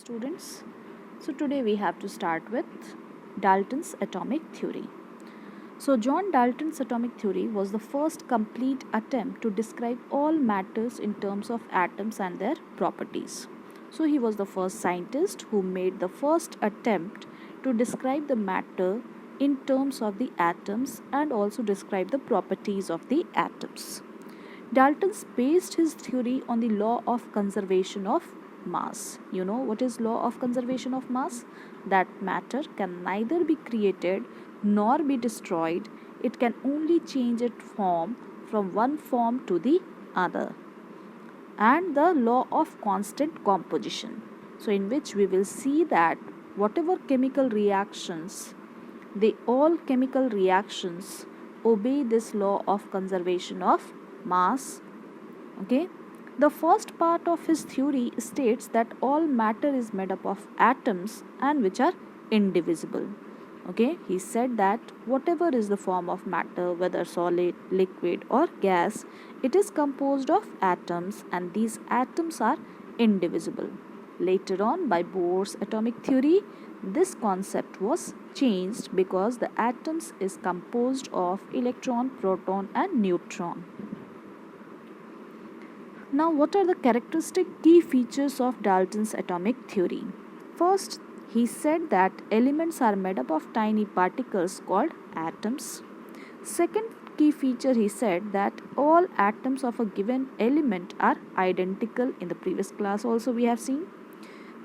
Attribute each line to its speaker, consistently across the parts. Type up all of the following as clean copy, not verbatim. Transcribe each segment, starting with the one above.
Speaker 1: students. So today we have to start with Dalton's atomic theory. So John Dalton's atomic theory was the first complete attempt to describe all matters in terms of atoms and their properties. So he was the first scientist who made the first attempt to describe the matter in terms of the atoms and also describe the properties of the atoms. Dalton based his theory on the law of conservation of mass. You know what is law of conservation of mass? That matter can neither be created nor be destroyed. It can only change its form from one form to the other. And the law of constant composition. So in which we will see that whatever chemical reactions, all chemical reactions obey this law of conservation of mass. Okay, the first part of his theory states that all matter is made up of atoms and which are indivisible. Okay, he said that whatever is the form of matter, whether solid, liquid or gas, it is composed of atoms and these atoms are indivisible. Later on, by Bohr's atomic theory, this concept was changed because the atoms is composed of electron, proton and neutron. Now, what are the characteristic key features of Dalton's atomic theory? First, he said that elements are made up of tiny particles called atoms. Second key feature, he said that all atoms of a given element are identical. In the previous class also we have seen.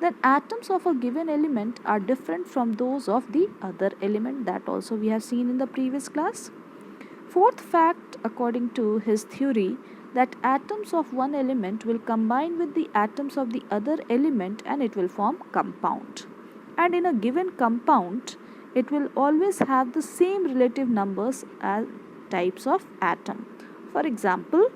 Speaker 1: Then atoms of a given element are different from those of the other element, that also we have seen in the previous class. Fourth fact, according to his theory, that atoms of one element will combine with the atoms of the other element and it will form compound. And in a given compound, it will always have the same relative numbers as types of atom. For example,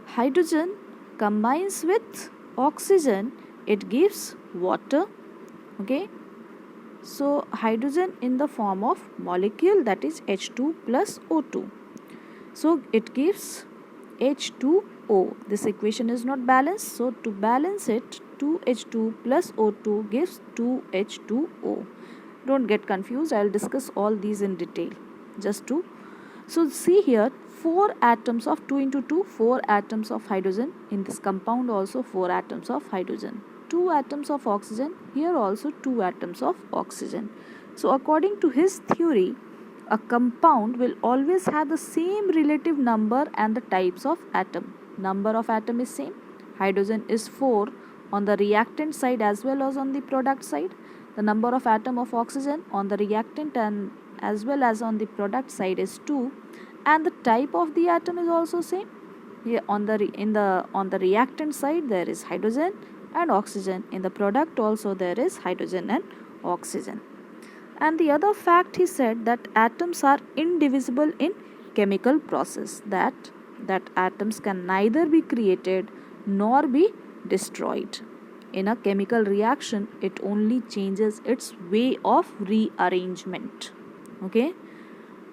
Speaker 1: hydrogen combines with oxygen, it gives water. Okay, so hydrogen in the form of molecule, that is H2 plus O2. So it gives H2O. This equation is not balanced. So to balance it, 2H2 plus O2 gives 2H2O. Don't get confused. I will discuss all these in detail. So see here, 4 atoms of 2 into 2, 4 atoms of hydrogen. In this compound also 4 atoms of hydrogen. 2 atoms of oxygen. Here also 2 atoms of oxygen. So according to his theory, a compound will always have the same relative number and the types of atom. Number of atom is same. Hydrogen is 4 on the reactant side as well as on the product side. The number of atom of oxygen on the reactant and as well as on the product side is 2, and the type of the atom is also same. Here on the reactant side there is hydrogen and oxygen. In the product also there is hydrogen and oxygen. And the other fact, he said that atoms are indivisible in chemical process, that atoms can neither be created nor be destroyed. In a chemical reaction, it only changes its way of rearrangement. Okay,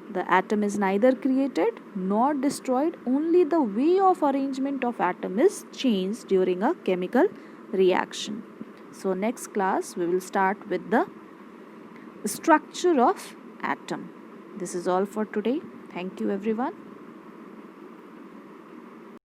Speaker 1: the atom is neither created nor destroyed, only the way of arrangement of atom is changed during a chemical reaction. So next class we will start with the structure of atom. This is all for today. Thank you everyone.